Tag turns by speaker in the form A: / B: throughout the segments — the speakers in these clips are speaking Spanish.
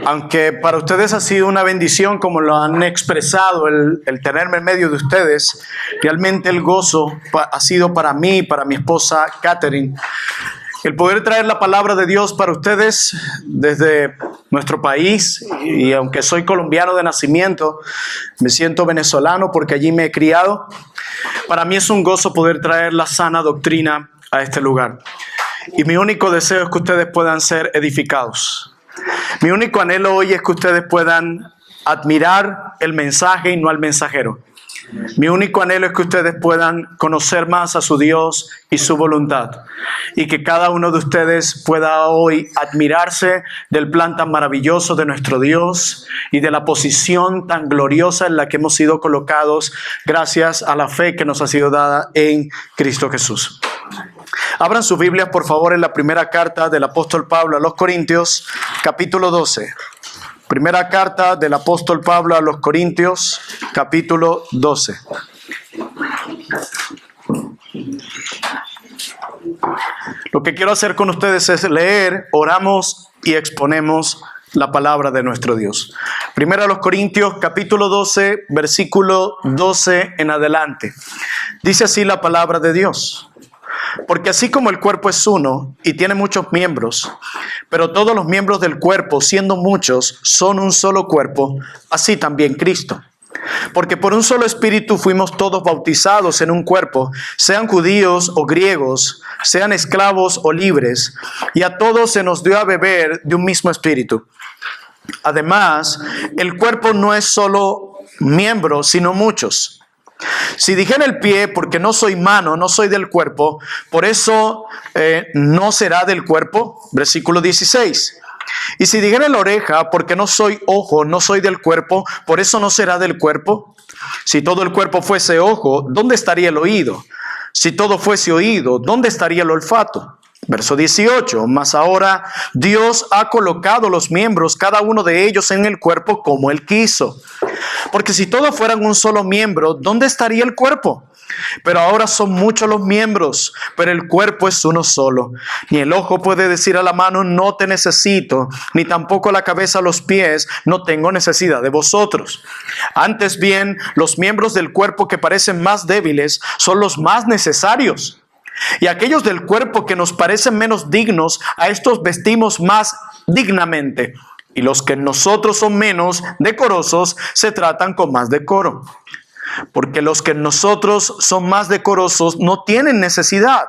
A: Aunque para ustedes ha sido una bendición, como lo han expresado, el tenerme en medio de ustedes, realmente el gozo ha sido para mí, para mi esposa Catherine, el poder traer la palabra de Dios para ustedes desde nuestro país. Y aunque soy colombiano de nacimiento, me siento venezolano porque allí me he criado. Para mí es un gozo poder traer la sana doctrina a este lugar. Y mi único deseo es que ustedes puedan ser edificados. Mi único anhelo hoy es que ustedes puedan admirar el mensaje y no al mensajero. Mi único anhelo es que ustedes puedan conocer más a su Dios y su voluntad. Y que cada uno de ustedes pueda hoy admirarse del plan tan maravilloso de nuestro Dios y de la posición tan gloriosa en la que hemos sido colocados gracias a la fe que nos ha sido dada en Cristo Jesús. Abran sus Biblias, por favor, en la primera carta del apóstol Pablo a los Corintios, capítulo 12. Primera carta del apóstol Pablo a los Corintios, capítulo 12. Lo que quiero hacer con ustedes es leer, oramos y exponemos la palabra de nuestro Dios. Primera a los Corintios, capítulo 12, versículo 12 en adelante. Dice así la palabra de Dios. Porque así como el cuerpo es uno y tiene muchos miembros, pero todos los miembros del cuerpo, siendo muchos, son un solo cuerpo, así también Cristo. Porque por un solo espíritu fuimos todos bautizados en un cuerpo, sean judíos o griegos, sean esclavos o libres, y a todos se nos dio a beber de un mismo espíritu. Además, el cuerpo no es solo miembro, sino muchos. Si dijera el pie, porque no soy mano, no soy del cuerpo, por eso no será del cuerpo. Versículo 16. Y si dijera la oreja, porque no soy ojo, no soy del cuerpo, por eso no será del cuerpo. Si todo el cuerpo fuese ojo, ¿dónde estaría el oído? Si todo fuese oído, ¿dónde estaría el olfato? Verso 18, mas ahora Dios ha colocado los miembros, cada uno de ellos en el cuerpo como Él quiso. Porque si todos fueran un solo miembro, ¿dónde estaría el cuerpo? Pero ahora son muchos los miembros, pero el cuerpo es uno solo. Ni el ojo puede decir a la mano, no te necesito, ni tampoco la cabeza a los pies, no tengo necesidad de vosotros. Antes bien, los miembros del cuerpo que parecen más débiles son los más necesarios. Y aquellos del cuerpo que nos parecen menos dignos, a estos vestimos más dignamente. Y los que en nosotros son menos decorosos, se tratan con más decoro. Porque los que en nosotros son más decorosos no tienen necesidad.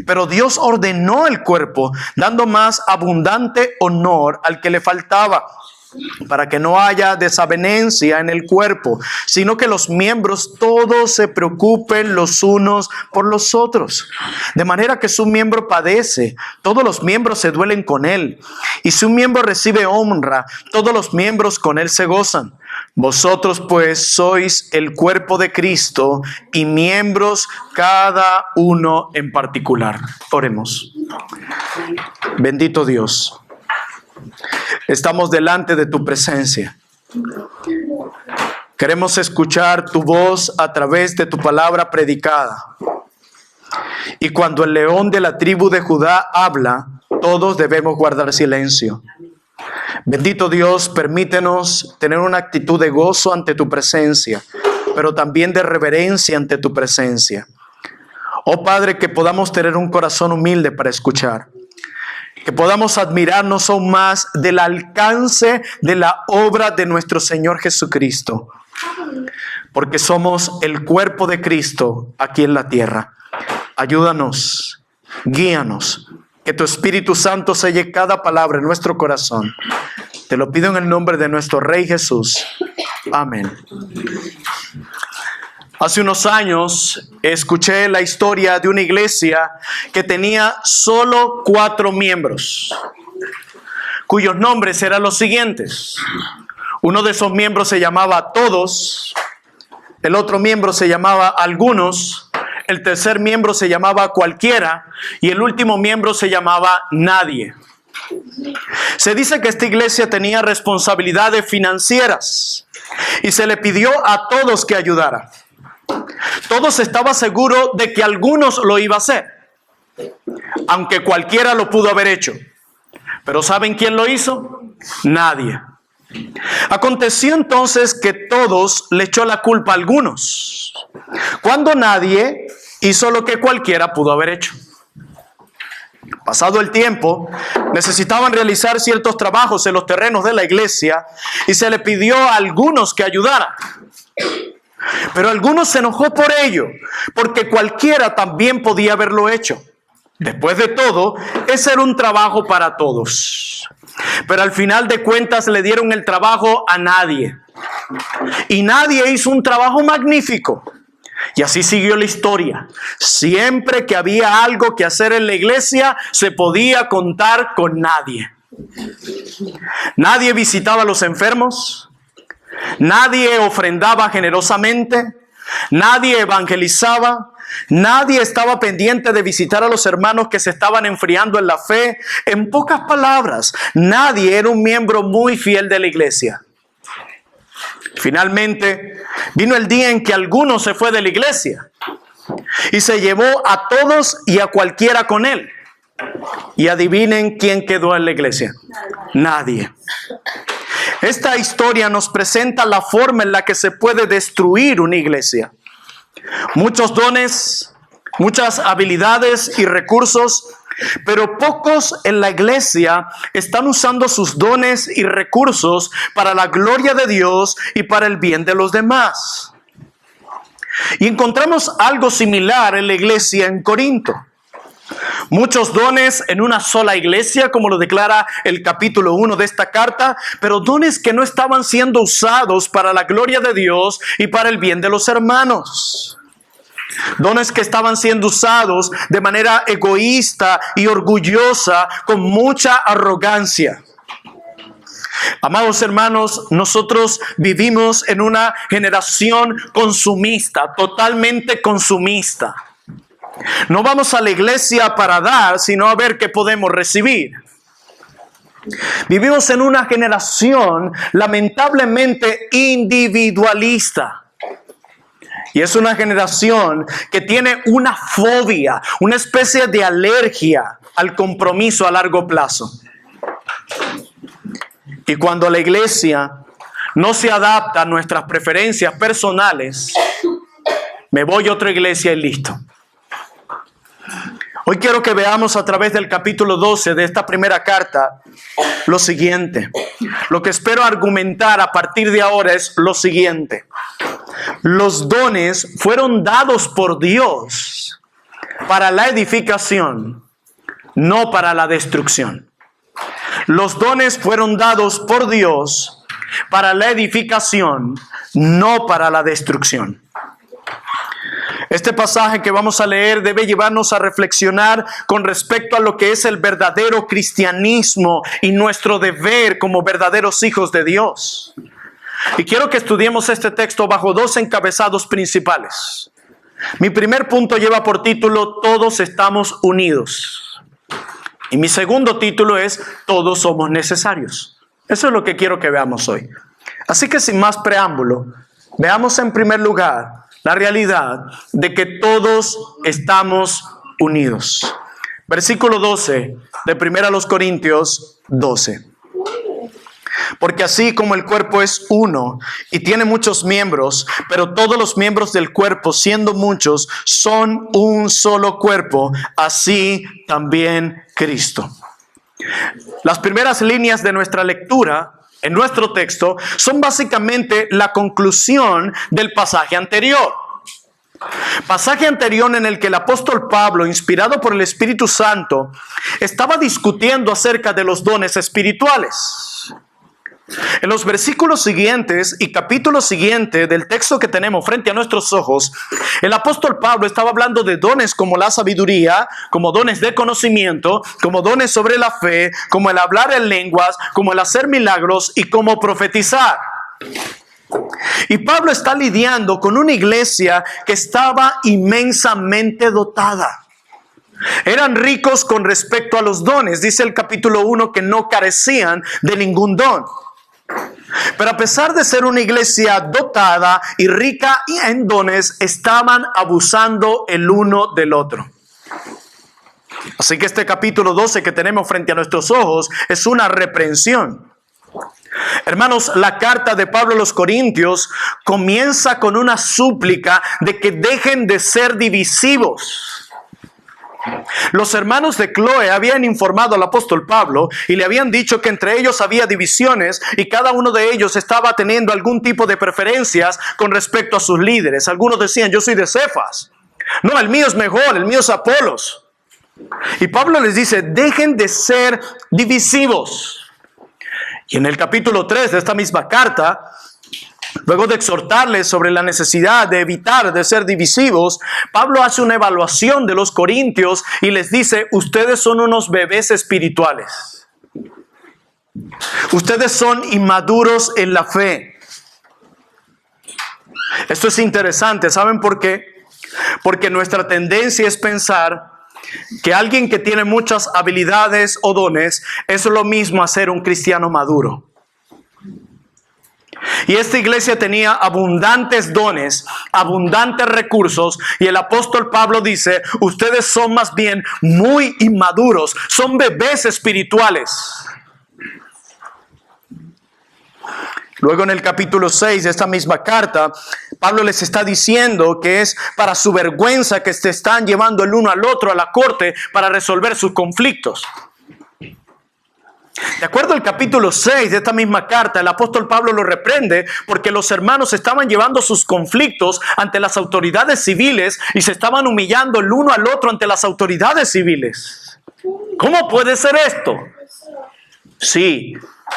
A: Pero Dios ordenó el cuerpo, dando más abundante honor al que le faltaba, para que no haya desavenencia en el cuerpo, sino que los miembros todos se preocupen los unos por los otros. De manera que si un miembro padece, todos los miembros se duelen con él. Y si un miembro recibe honra, todos los miembros con él se gozan. Vosotros pues sois el cuerpo de Cristo y miembros cada uno en particular. Oremos. Bendito Dios. Estamos delante de tu presencia. Queremos escuchar tu voz a través de tu palabra predicada. Y cuando el león de la tribu de Judá habla, todos debemos guardar silencio. Bendito Dios, permítenos tener una actitud de gozo ante tu presencia, pero también de reverencia ante tu presencia. Oh Padre, que podamos tener un corazón humilde para escuchar. Que podamos admirarnos aún más del alcance de la obra de nuestro Señor Jesucristo. Porque somos el cuerpo de Cristo aquí en la tierra. Ayúdanos, guíanos. Que tu Espíritu Santo selle cada palabra en nuestro corazón. Te lo pido en el nombre de nuestro Rey Jesús. Amén. Hace unos años escuché la historia de una iglesia que tenía solo 4 miembros, cuyos nombres eran los siguientes. Uno de esos miembros se llamaba Todos, el otro miembro se llamaba Algunos, el tercer miembro se llamaba Cualquiera y el último miembro se llamaba Nadie. Se dice que esta iglesia tenía responsabilidades financieras y se le pidió a todos que ayudara. Todos estaban seguros de que algunos lo iba a hacer, aunque cualquiera lo pudo haber hecho. Pero ¿saben quién lo hizo? Nadie. Aconteció entonces que todos le echó la culpa a algunos, cuando nadie hizo lo que cualquiera pudo haber hecho. Pasado el tiempo, necesitaban realizar ciertos trabajos en los terrenos de la iglesia y se le pidió a algunos que ayudaran. Pero algunos se enojó por ello, porque cualquiera también podía haberlo hecho. Después de todo, ese era un trabajo para todos. Pero al final de cuentas le dieron el trabajo a nadie. Y nadie hizo un trabajo magnífico. Y así siguió la historia. Siempre que había algo que hacer en la iglesia, se podía contar con nadie. Nadie visitaba a los enfermos. Nadie ofrendaba generosamente. Nadie evangelizaba. Nadie estaba pendiente de visitar a los hermanos que se estaban enfriando en la fe. En pocas palabras, nadie era un miembro muy fiel de la iglesia. Finalmente, vino el día en que alguno se fue de la iglesia y se llevó a todos y a cualquiera con él. Y adivinen quién quedó en la iglesia. Nadie. Esta historia nos presenta la forma en la que se puede destruir una iglesia. Muchos dones, muchas habilidades y recursos, pero pocos en la iglesia están usando sus dones y recursos para la gloria de Dios y para el bien de los demás. Y encontramos algo similar en la iglesia en Corinto. Muchos dones en una sola iglesia, como lo declara el capítulo 1 de esta carta, pero dones que no estaban siendo usados para la gloria de Dios y para el bien de los hermanos. Dones que estaban siendo usados de manera egoísta y orgullosa, con mucha arrogancia. Amados hermanos, nosotros vivimos en una generación consumista, totalmente consumista. No vamos a la iglesia para dar, sino a ver qué podemos recibir. Vivimos en una generación lamentablemente individualista. Y es una generación que tiene una fobia, una especie de alergia al compromiso a largo plazo. Y cuando la iglesia no se adapta a nuestras preferencias personales, me voy a otra iglesia y listo. Hoy quiero que veamos a través del capítulo 12 de esta primera carta lo siguiente. Lo que espero argumentar a partir de ahora es lo siguiente. Los dones fueron dados por Dios para la edificación, no para la destrucción. Los dones fueron dados por Dios para la edificación, no para la destrucción. Este pasaje que vamos a leer debe llevarnos a reflexionar con respecto a lo que es el verdadero cristianismo y nuestro deber como verdaderos hijos de Dios. Y quiero que estudiemos este texto bajo dos encabezados principales. Mi primer punto lleva por título Todos estamos unidos. Y mi segundo título es Todos somos necesarios. Eso es lo que quiero que veamos hoy. Así que sin más preámbulo, veamos en primer lugar la realidad de que todos estamos unidos. Versículo 12 de 1 Corintios 12. Porque así como el cuerpo es uno y tiene muchos miembros, pero todos los miembros del cuerpo, siendo muchos, son un solo cuerpo, así también Cristo. Las primeras líneas de nuestra lectura en nuestro texto son básicamente la conclusión del pasaje anterior. Pasaje anterior en el que el apóstol Pablo, inspirado por el Espíritu Santo, estaba discutiendo acerca de los dones espirituales. En los versículos siguientes y capítulo siguiente del texto que tenemos frente a nuestros ojos, el apóstol Pablo estaba hablando de dones como la sabiduría, como dones de conocimiento, como dones sobre la fe, como el hablar en lenguas, como el hacer milagros y como profetizar. Y Pablo está lidiando con una iglesia que estaba inmensamente dotada. Eran ricos con respecto a los dones. Dice el capítulo 1 que no carecían de ningún don. Pero a pesar de ser una iglesia dotada y rica en dones, estaban abusando el uno del otro. Así que este capítulo 12 que tenemos frente a nuestros ojos es una reprensión. Hermanos, la carta de Pablo a los Corintios comienza con una súplica de que dejen de ser divisivos. Los hermanos de Cloé habían informado al apóstol Pablo y le habían dicho que entre ellos había divisiones y cada uno de ellos estaba teniendo algún tipo de preferencias con respecto a sus líderes. Algunos decían, yo soy de Cefas. No, el mío es mejor, el mío es Apolos. Y Pablo les dice, dejen de ser divisivos. Y en el capítulo 3 de esta misma carta, luego de exhortarles sobre la necesidad de evitar de ser divisivos, Pablo hace una evaluación de los corintios y les dice, ustedes son unos bebés espirituales. Ustedes son inmaduros en la fe. Esto es interesante, ¿saben por qué? Porque nuestra tendencia es pensar que alguien que tiene muchas habilidades o dones es lo mismo a ser un cristiano maduro. Y esta iglesia tenía abundantes dones, abundantes recursos, y el apóstol Pablo dice, ustedes son más bien muy inmaduros, son bebés espirituales. Luego en el capítulo 6 de esta misma carta, Pablo les está diciendo que es para su vergüenza que se están llevando el uno al otro a la corte para resolver sus conflictos. De acuerdo al capítulo 6 de esta misma carta, el apóstol Pablo lo reprende porque los hermanos estaban llevando sus conflictos ante las autoridades civiles y se estaban humillando el uno al otro ante las autoridades civiles. ¿Cómo puede ser esto? Sí,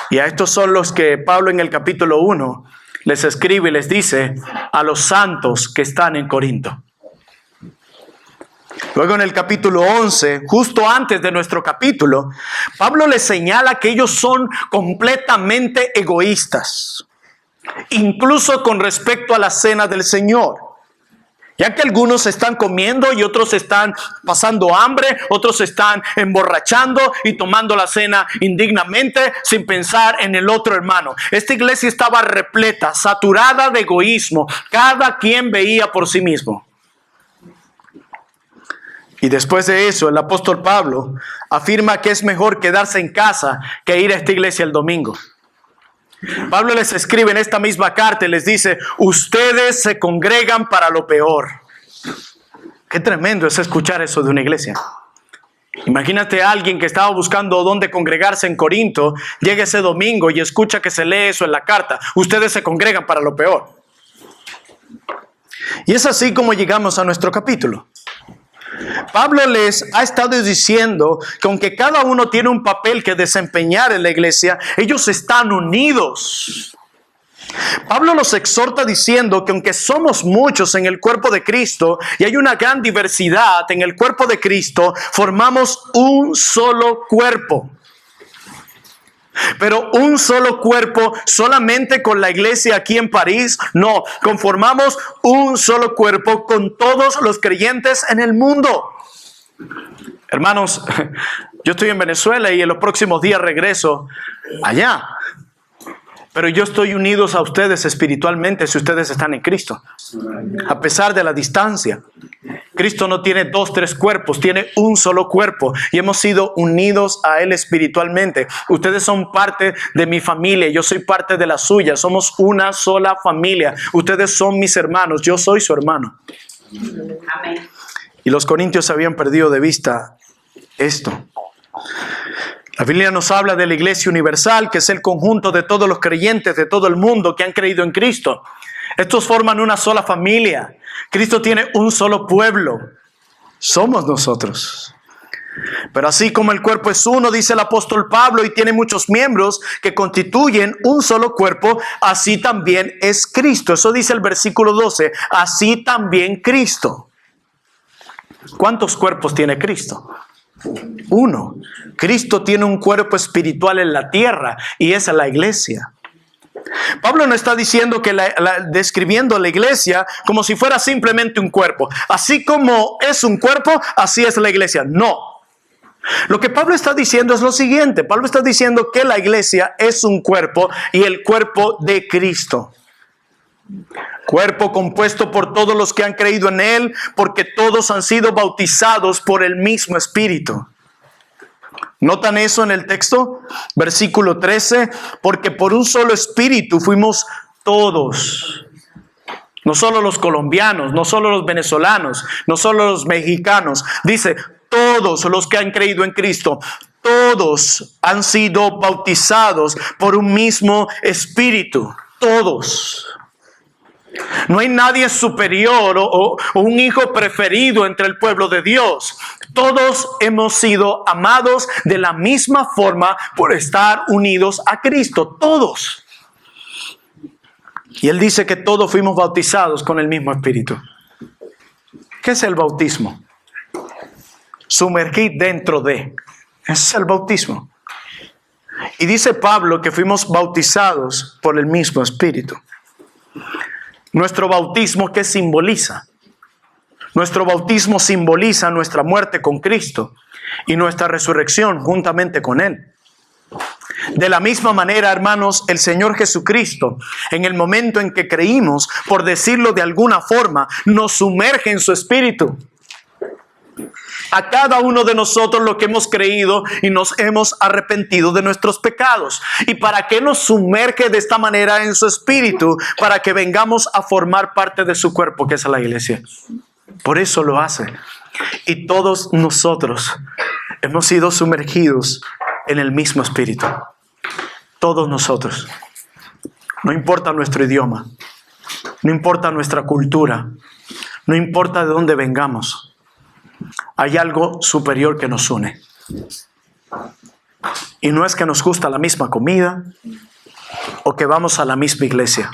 A: y a estos son los que Pablo en el capítulo 1 les escribe y les dice a los santos que están en Corinto. Luego en el capítulo 11, justo antes de nuestro capítulo, Pablo les señala que ellos son completamente egoístas, incluso con respecto a la cena del Señor. Ya que algunos están comiendo y otros están pasando hambre, otros están emborrachando y tomando la cena indignamente sin pensar en el otro hermano. Esta iglesia estaba repleta, saturada de egoísmo. Cada quien veía por sí mismo. Y después de eso, el apóstol Pablo afirma que es mejor quedarse en casa que ir a esta iglesia el domingo. Pablo les escribe en esta misma carta y les dice, ustedes se congregan para lo peor. Qué tremendo es escuchar eso de una iglesia. Imagínate a alguien que estaba buscando dónde congregarse en Corinto, llega ese domingo y escucha que se lee eso en la carta. Ustedes se congregan para lo peor. Y es así como llegamos a nuestro capítulo. Pablo les ha estado diciendo que aunque cada uno tiene un papel que desempeñar en la iglesia, ellos están unidos. Pablo los exhorta diciendo que aunque somos muchos en el cuerpo de Cristo y hay una gran diversidad en el cuerpo de Cristo, formamos un solo cuerpo. Pero un solo cuerpo solamente con la iglesia aquí en París, no, conformamos un solo cuerpo con todos los creyentes en el mundo. Hermanos, yo estoy en Venezuela y en los próximos días regreso allá. Pero yo estoy unidos a ustedes espiritualmente si ustedes están en Cristo. A pesar de la distancia. Cristo no tiene 2, 3 cuerpos, tiene un solo cuerpo. Y hemos sido unidos a Él espiritualmente. Ustedes son parte de mi familia, yo soy parte de la suya. Somos una sola familia. Ustedes son mis hermanos, yo soy su hermano.
B: Amén.
A: Y los corintios habían perdido de vista esto. La Biblia nos habla de la iglesia universal, que es el conjunto de todos los creyentes de todo el mundo que han creído en Cristo. Estos forman una sola familia. Cristo tiene un solo pueblo. Somos nosotros. Pero así como el cuerpo es uno, dice el apóstol Pablo, y tiene muchos miembros que constituyen un solo cuerpo, así también es Cristo. Eso dice el versículo 12. Así también Cristo. ¿Cuántos cuerpos tiene Cristo? Uno. Cristo tiene un cuerpo espiritual en la tierra y esa es la iglesia. Pablo no está diciendo que describiendo la iglesia como si fuera simplemente un cuerpo. Así como es un cuerpo, así es la iglesia. No. Lo que Pablo está diciendo es lo siguiente. Pablo está diciendo que la iglesia es un cuerpo y el cuerpo de Cristo. Cuerpo compuesto por todos los que han creído en Él, porque todos han sido bautizados por el mismo Espíritu. ¿Notan eso en el texto? Versículo 13, porque por un solo espíritu fuimos todos. No solo los colombianos, no solo los venezolanos, no solo los mexicanos. Dice, todos los que han creído en Cristo, todos han sido bautizados por un mismo espíritu. Todos. No hay nadie superior o un hijo preferido entre el pueblo de Dios. Todos hemos sido amados de la misma forma por estar unidos a Cristo. Todos. Y Él dice que todos fuimos bautizados con el mismo Espíritu. ¿Qué es el bautismo? Sumergir dentro de. Ese es el bautismo. Y dice Pablo que fuimos bautizados por el mismo Espíritu. Nuestro bautismo, ¿qué simboliza? Nuestro bautismo simboliza nuestra muerte con Cristo y nuestra resurrección juntamente con Él. De la misma manera, hermanos, el Señor Jesucristo, en el momento en que creímos, por decirlo de alguna forma, nos sumerge en su Espíritu. A cada uno de nosotros lo que hemos creído y nos hemos arrepentido de nuestros pecados. ¿Y para qué nos sumerge de esta manera en su Espíritu? Para que vengamos a formar parte de su cuerpo, que es la iglesia. Por eso lo hace. Y todos nosotros hemos sido sumergidos en el mismo Espíritu. Todos nosotros. No importa nuestro idioma. No importa nuestra cultura. No importa de dónde vengamos. Hay algo superior que nos une. Y no es que nos gusta la misma comida o que vamos a la misma iglesia.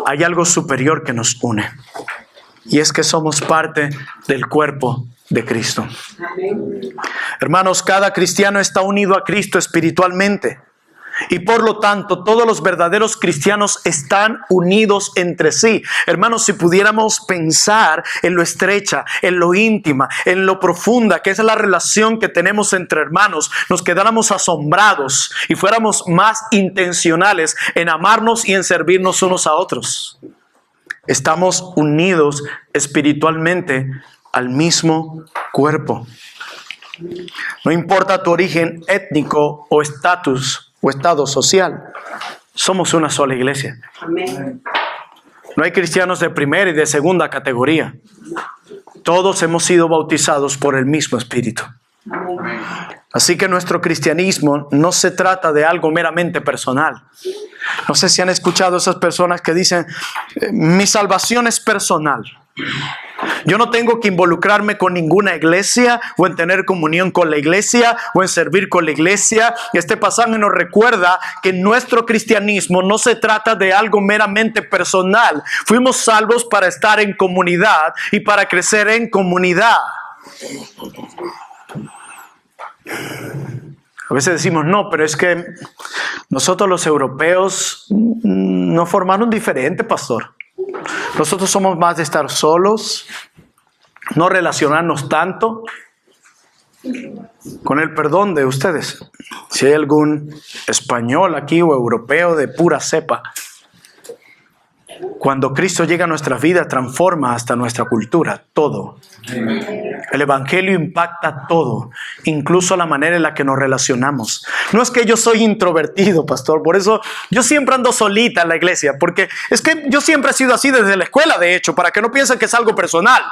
A: Hay algo superior que nos une. Y es que somos parte del cuerpo de Cristo. Hermanos, cada cristiano está unido a Cristo espiritualmente. Y por lo tanto, todos los verdaderos cristianos están unidos entre sí. Hermanos, si pudiéramos pensar en lo estrecha, en lo íntima, en lo profunda, que es la relación que tenemos entre hermanos, nos quedáramos asombrados y fuéramos más intencionales en amarnos y en servirnos unos a otros. Estamos unidos espiritualmente al mismo cuerpo. No importa tu origen étnico o estatus o estado social, somos una sola iglesia.
B: Amén.
A: No hay cristianos de primera y de segunda categoría. Todos hemos sido bautizados por el mismo Espíritu.
B: Amén.
A: Así que nuestro cristianismo no se trata de algo meramente personal. No sé si han escuchado esas personas que dicen, mi salvación es personal. Yo no tengo que involucrarme con ninguna iglesia o en tener comunión con la iglesia o en servir con la iglesia. Y este pasaje nos recuerda que nuestro cristianismo no se trata de algo meramente personal. Fuimos salvos para estar en comunidad y para crecer en comunidad. A veces decimos, no, pero es que nosotros los europeos nos formaron diferente, pastor. Nosotros somos más de estar solos, no relacionarnos tanto. Con el perdón de ustedes, si hay algún español aquí o europeo de pura cepa, cuando Cristo llega a nuestra vida, transforma hasta nuestra cultura, todo. El evangelio impacta todo, incluso la manera en la que nos relacionamos. No es que yo soy introvertido, pastor, por eso yo siempre ando solita en la iglesia, porque es que yo siempre he sido así desde la escuela, de hecho, para que no piensen que es algo personal.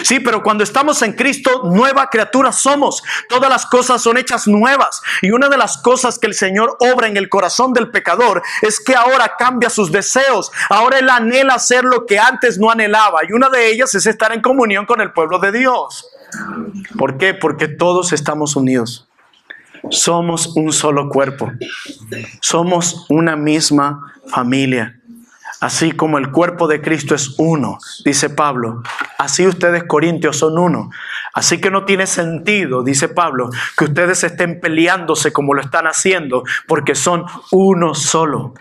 A: Sí, pero cuando estamos en Cristo, nueva criatura somos. Todas las cosas son hechas nuevas. Y una de las cosas que el Señor obra en el corazón del pecador es que ahora cambia sus deseos. Ahora él anhela hacer lo que antes no anhelaba. Y una de ellas es estar en comunión con el pueblo de Dios. ¿Por qué? Porque todos estamos unidos. Somos un solo cuerpo. Somos una misma familia. Así como el cuerpo de Cristo es uno, dice Pablo, así ustedes, Corintios, son uno. Así que no tiene sentido, dice Pablo, que ustedes estén peleándose como lo están haciendo, porque son uno solo.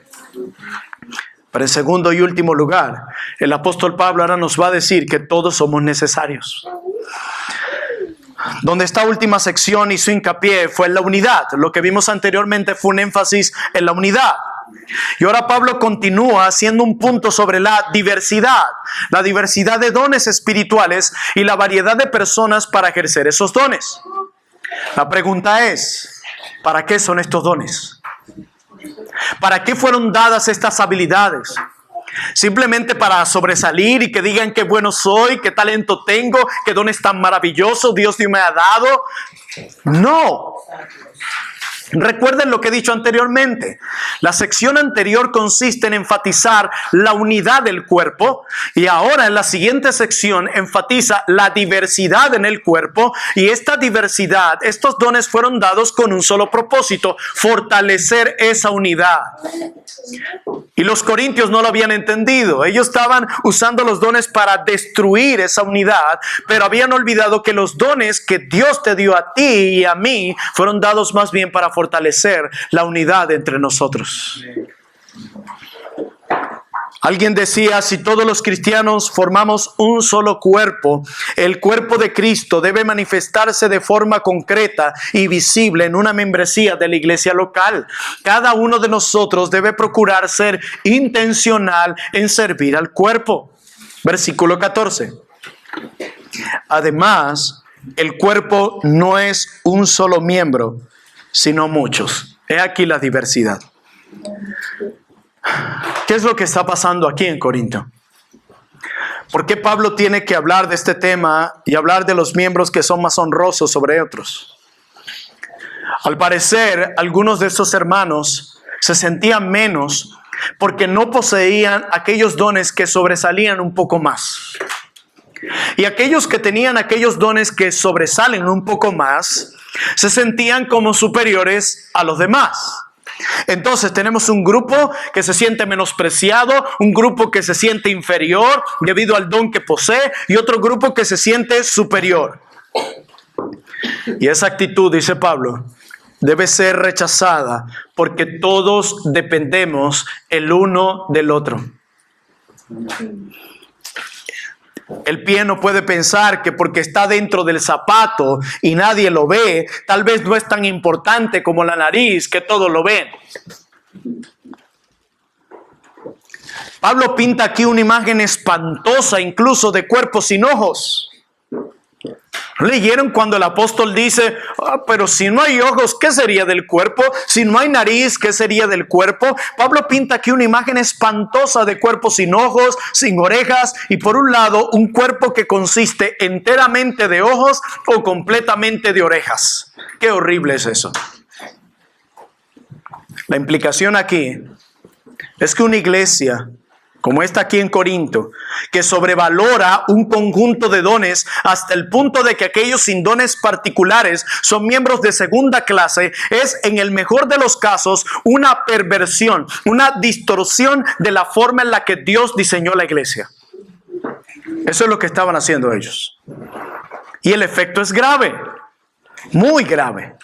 A: Pero en segundo y último lugar, el apóstol Pablo ahora nos va a decir que todos somos necesarios. Donde esta última sección hizo hincapié fue en la unidad. Lo que vimos anteriormente fue un énfasis en la unidad. Y ahora Pablo continúa haciendo un punto sobre la diversidad de dones espirituales y la variedad de personas para ejercer esos dones. La pregunta es, ¿para qué son estos dones? ¿Para qué fueron dadas estas habilidades? ¿Simplemente para sobresalir y que digan qué bueno soy, qué talento tengo, qué dones tan maravillosos Dios me ha dado? No. Recuerden lo que he dicho anteriormente. La sección anterior consiste en enfatizar la unidad del cuerpo y ahora en la siguiente sección enfatiza la diversidad en el cuerpo, y esta diversidad, estos dones fueron dados con un solo propósito: fortalecer esa unidad. Y los corintios no lo habían entendido. Ellos estaban usando los dones para destruir esa unidad, pero habían olvidado que los dones que Dios te dio a ti y a mí fueron dados más bien para fortalecer la unidad entre nosotros. Alguien decía, si todos los cristianos formamos un solo cuerpo, el cuerpo de Cristo debe manifestarse de forma concreta y visible en una membresía de la iglesia local. Cada uno de nosotros debe procurar ser intencional en servir al cuerpo. Versículo 14. Además, el cuerpo no es un solo miembro, sino muchos. He aquí la diversidad. ¿Qué es lo que está pasando aquí en Corinto? ¿Por qué Pablo tiene que hablar de este tema y hablar de los miembros que son más honrosos sobre otros? Al parecer, algunos de estos hermanos se sentían menos porque no poseían aquellos dones que sobresalían un poco más. Y aquellos que tenían aquellos dones que sobresalen un poco más, se sentían como superiores a los demás. Entonces tenemos un grupo que se siente menospreciado, un grupo que se siente inferior debido al don que posee, y otro grupo que se siente superior. Y esa actitud, dice Pablo, debe ser rechazada porque todos dependemos el uno del otro. El pie no puede pensar que porque está dentro del zapato y nadie lo ve, tal vez no es tan importante como la nariz, que todos lo ven. Pablo pinta aquí una imagen espantosa, incluso de cuerpos sin ojos. ¿Leyeron cuando el apóstol dice, pero si no hay ojos, ¿qué sería del cuerpo? Si no hay nariz, ¿qué sería del cuerpo? Pablo pinta aquí una imagen espantosa de cuerpos sin ojos, sin orejas, y por un lado un cuerpo que consiste enteramente de ojos o completamente de orejas. Qué horrible es eso. La implicación aquí es que una iglesia como esta aquí en Corinto, que sobrevalora un conjunto de dones hasta el punto de que aquellos sin dones particulares son miembros de segunda clase, es en el mejor de los casos una perversión, una distorsión de la forma en la que Dios diseñó la iglesia. Eso es lo que estaban haciendo ellos. Y el efecto es grave, muy grave.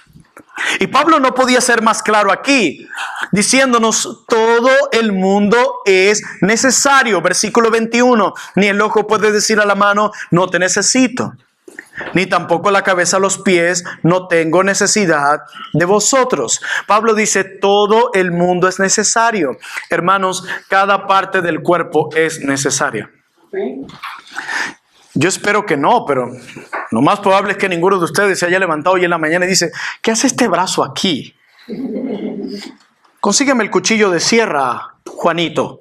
A: Y Pablo no podía ser más claro aquí, diciéndonos todo el mundo es necesario. Versículo 21, ni el ojo puede decir a la mano, no te necesito, ni tampoco la cabeza a los pies, no tengo necesidad de vosotros. Pablo dice, todo el mundo es necesario. Hermanos, cada parte del cuerpo es necesaria. Yo espero que no, pero lo más probable es que ninguno de ustedes se haya levantado hoy en la mañana y dice, ¿qué hace este brazo aquí? Consígueme el cuchillo de sierra, Juanito.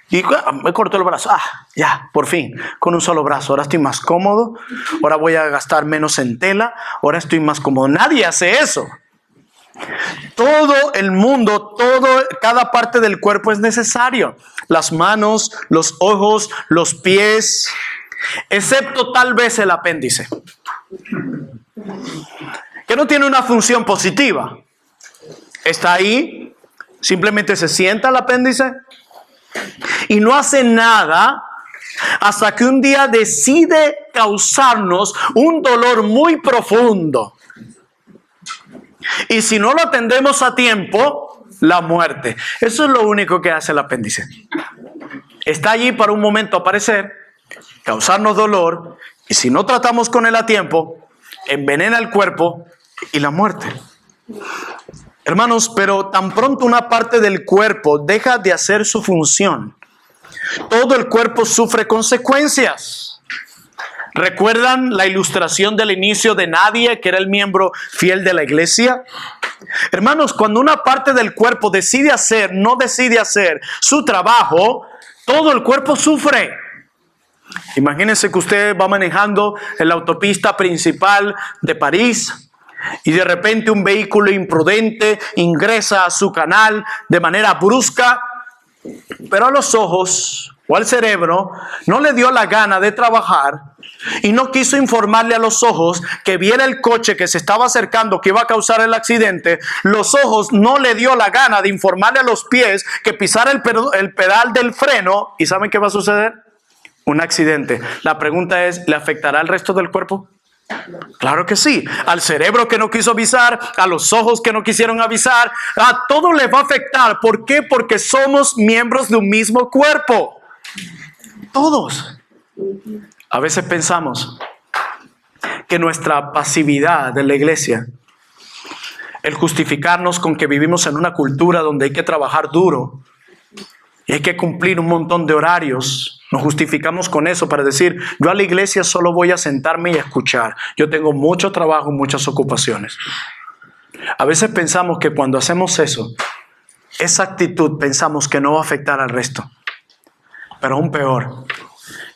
A: Y me cortó el brazo. Ya, por fin, con un solo brazo. Ahora estoy más cómodo, ahora voy a gastar menos en tela, ahora estoy más cómodo. Nadie hace eso. Todo el mundo, cada parte del cuerpo es necesario. Las manos, los ojos, los pies, excepto tal vez el apéndice, que no tiene una función positiva. Está ahí, simplemente se sienta el apéndice y no hace nada hasta que un día decide causarnos un dolor muy profundo. Y si no lo atendemos a tiempo, la muerte. Eso es lo único que hace el apéndice. Está allí para un momento aparecer, causarnos dolor, y si no tratamos con él a tiempo, envenena el cuerpo y la muerte. Hermanos, pero tan pronto una parte del cuerpo deja de hacer su función, todo el cuerpo sufre consecuencias. ¿Recuerdan la ilustración del inicio de Nadie, que era el miembro fiel de la iglesia? Hermanos, cuando una parte del cuerpo no decide hacer su trabajo, todo el cuerpo sufre. Imagínense que usted va manejando en la autopista principal de París y de repente un vehículo imprudente ingresa a su canal de manera brusca, pero a los ojos o al cerebro no le dio la gana de trabajar y no quiso informarle a los ojos que viera el coche que se estaba acercando, que iba a causar el accidente. Los ojos no le dio la gana de informarle a los pies que pisara el pedal del freno. ¿Y saben qué va a suceder? Un accidente. La pregunta es, ¿le afectará al resto del cuerpo? Claro que sí. Al cerebro que no quiso avisar, a los ojos que no quisieron avisar, a todo le va a afectar. ¿Por qué? Porque somos miembros de un mismo cuerpo. Todos. A veces pensamos que nuestra pasividad de la iglesia, el justificarnos con que vivimos en una cultura donde hay que trabajar duro y hay que cumplir un montón de horarios, nos justificamos con eso para decir, yo a la iglesia solo voy a sentarme y a escuchar. Yo tengo mucho trabajo, muchas ocupaciones. A veces pensamos que cuando hacemos eso, esa actitud pensamos que no va a afectar al resto. Pero aún peor,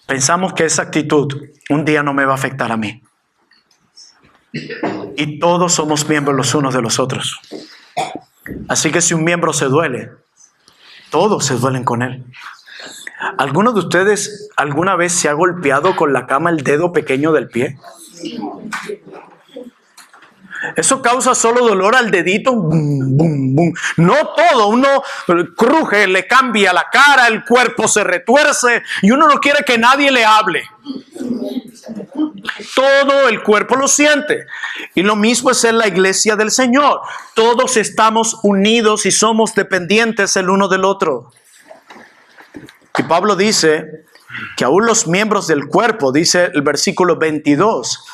A: pensamos que esa actitud un día no me va a afectar a mí. Y todos somos miembros los unos de los otros. Así que si un miembro se duele, todos se duelen con él. ¿Alguno de ustedes alguna vez se ha golpeado con la cama el dedo pequeño del pie? Eso causa solo dolor al dedito. Bum, bum, bum. No todo. Uno cruje, le cambia la cara, el cuerpo se retuerce y uno no quiere que nadie le hable. Todo el cuerpo lo siente. Y lo mismo es en la iglesia del Señor. Todos estamos unidos y somos dependientes el uno del otro. Y Pablo dice que aún los miembros del cuerpo, dice el versículo 22,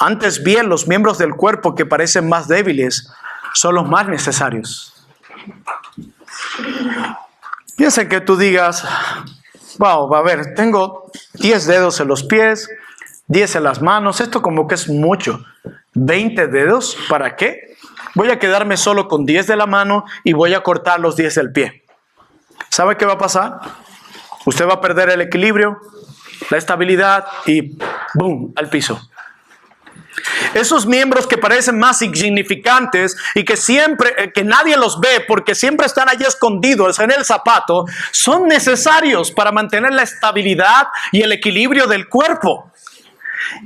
A: antes bien los miembros del cuerpo que parecen más débiles son los más necesarios. Piensa que tú digas, wow, a ver, tengo 10 dedos en los pies, 10 en las manos, esto como que es mucho. 20 dedos, ¿para qué? Voy a quedarme solo con 10 de la mano y voy a cortar los 10 del pie. ¿Sabe qué va a pasar? Usted va a perder el equilibrio, la estabilidad y ¡boom! Al piso. Esos miembros que parecen más insignificantes y que nadie los ve porque siempre están allí escondidos en el zapato, son necesarios para mantener la estabilidad y el equilibrio del cuerpo.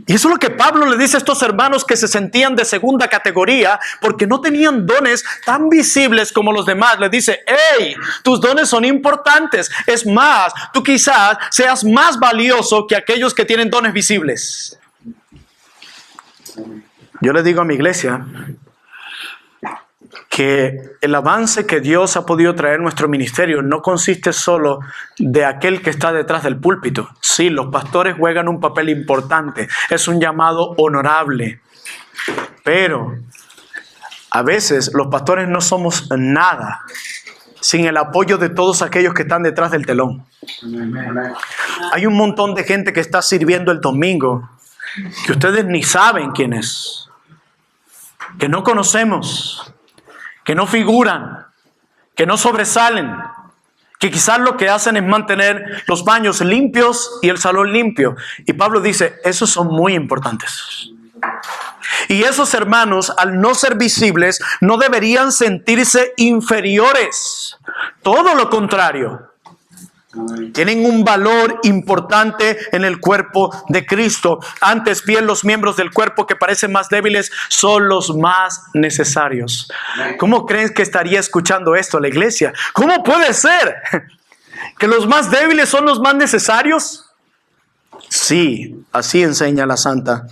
A: Y eso es lo que Pablo le dice a estos hermanos que se sentían de segunda categoría porque no tenían dones tan visibles como los demás. Le dice, hey, tus dones son importantes. Es más, tú quizás seas más valioso que aquellos que tienen dones visibles. Yo le digo a mi iglesia que el avance que Dios ha podido traer en nuestro ministerio no consiste solo de aquel que está detrás del púlpito. Sí, los pastores juegan un papel importante, es un llamado honorable, pero a veces los pastores no somos nada sin el apoyo de todos aquellos que están detrás del telón. Hay un montón de gente que está sirviendo el domingo que ustedes ni saben quién es, que no conocemos, que no figuran, que no sobresalen, que quizás lo que hacen es mantener los baños limpios y el salón limpio. Y Pablo dice, esos son muy importantes. Y esos hermanos, al no ser visibles, no deberían sentirse inferiores. Todo lo contrario. Tienen un valor importante en el cuerpo de Cristo. Antes bien, los miembros del cuerpo que parecen más débiles son los más necesarios. ¿Cómo creen que estaría escuchando esto la iglesia? ¿Cómo puede ser que los más débiles son los más necesarios? Sí, así enseña la Santa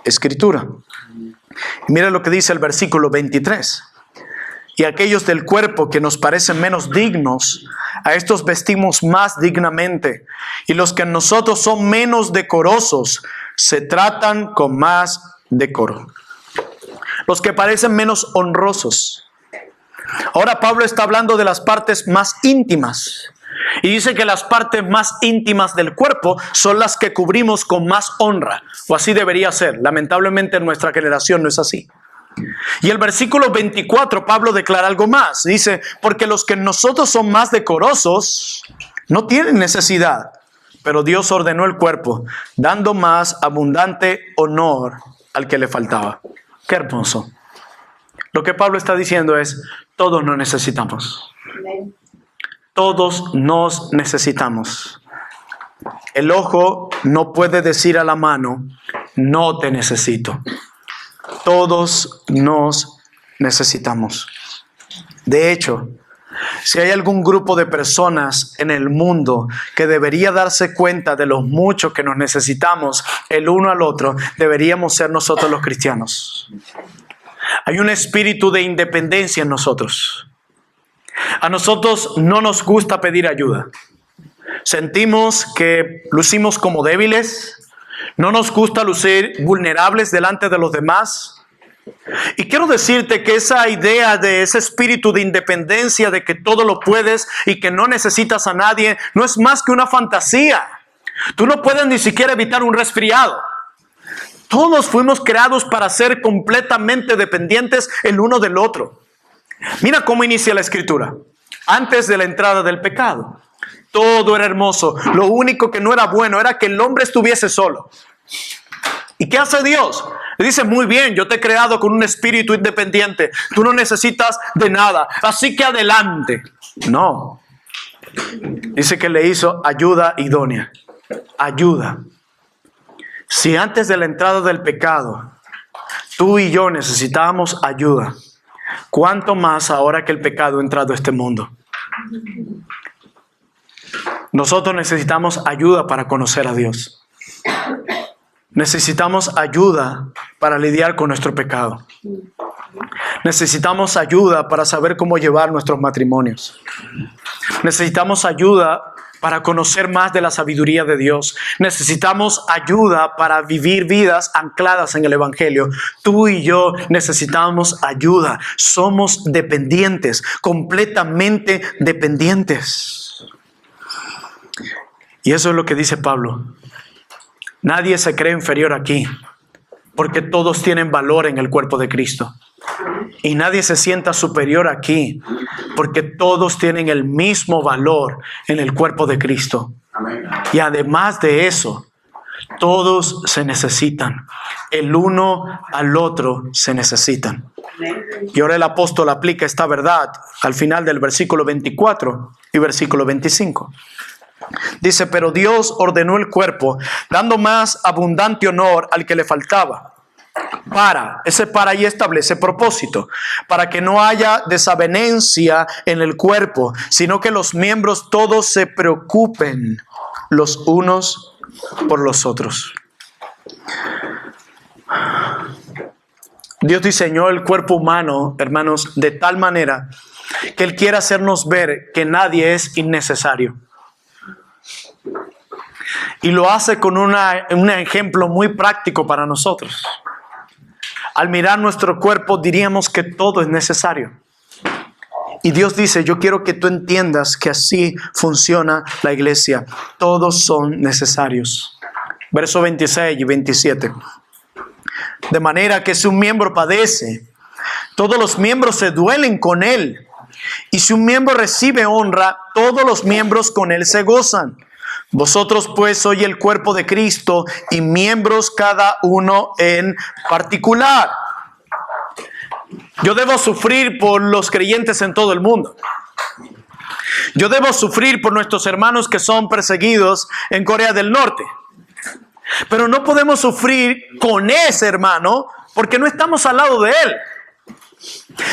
A: Escritura. Mira lo que dice el versículo 23. Y aquellos del cuerpo que nos parecen menos dignos, a estos vestimos más dignamente. Y los que en nosotros son menos decorosos, se tratan con más decoro. Los que parecen menos honrosos. Ahora Pablo está hablando de las partes más íntimas. Y dice que las partes más íntimas del cuerpo son las que cubrimos con más honra, o así debería ser. Lamentablemente en nuestra generación no es así. Y el versículo 24, Pablo declara algo más. Dice, porque los que en nosotros son más decorosos no tienen necesidad, pero Dios ordenó el cuerpo, dando más abundante honor al que le faltaba. Qué hermoso. Lo que Pablo está diciendo es, todos nos necesitamos. Todos nos necesitamos. El ojo no puede decir a la mano, no te necesito. Todos nos necesitamos. De hecho, si hay algún grupo de personas en el mundo que debería darse cuenta de lo mucho que nos necesitamos el uno al otro, deberíamos ser nosotros los cristianos. Hay un espíritu de independencia en nosotros. A nosotros no nos gusta pedir ayuda. Sentimos que lucimos como débiles. No nos gusta lucir vulnerables delante de los demás. Y quiero decirte que esa idea de ese espíritu de independencia, de que todo lo puedes y que no necesitas a nadie, no es más que una fantasía. Tú no puedes ni siquiera evitar un resfriado. Todos fuimos creados para ser completamente dependientes el uno del otro. Mira cómo inicia la escritura. Antes de la entrada del pecado, todo era hermoso. Lo único que no era bueno era que el hombre estuviese solo. ¿Y qué hace Dios? Le dice, muy bien, yo te he creado con un espíritu independiente. Tú no necesitas de nada. Así que adelante. No. Dice que le hizo ayuda idónea. Ayuda. Si antes de la entrada del pecado, tú y yo necesitábamos ayuda, ¿cuánto más ahora que el pecado ha entrado a este mundo? Nosotros necesitamos ayuda para conocer a Dios. Necesitamos ayuda para lidiar con nuestro pecado. Necesitamos ayuda para saber cómo llevar nuestros matrimonios. Necesitamos ayuda para conocer más de la sabiduría de Dios. Necesitamos ayuda para vivir vidas ancladas en el Evangelio. Tú y yo necesitamos ayuda. Somos dependientes, completamente dependientes. Y eso es lo que dice Pablo. Nadie se cree inferior aquí, porque todos tienen valor en el cuerpo de Cristo. Y nadie se sienta superior aquí, porque todos tienen el mismo valor en el cuerpo de Cristo. Y además de eso, todos se necesitan. El uno al otro se necesitan. Y ahora el apóstol aplica esta verdad al final del versículo 24 y versículo 25. Dice, pero Dios ordenó el cuerpo, dando más abundante honor al que le faltaba. Ese para ahí establece propósito, para que no haya desavenencia en el cuerpo, sino que los miembros todos se preocupen los unos por los otros. Dios diseñó el cuerpo humano, hermanos, de tal manera que Él quiere hacernos ver que nadie es innecesario. Y lo hace con un ejemplo muy práctico para nosotros. Al mirar nuestro cuerpo diríamos que todo es necesario. Y Dios dice, yo quiero que tú entiendas que así funciona la iglesia. Todos son necesarios. Versos 26 y 27. De manera que si un miembro padece, todos los miembros se duelen con él. Y si un miembro recibe honra, todos los miembros con él se gozan. Vosotros pues sois el cuerpo de Cristo y miembros cada uno en particular. Yo debo sufrir por los creyentes en todo el mundo. Yo debo sufrir por nuestros hermanos que son perseguidos en Corea del Norte. Pero no podemos sufrir con ese hermano porque no estamos al lado de él.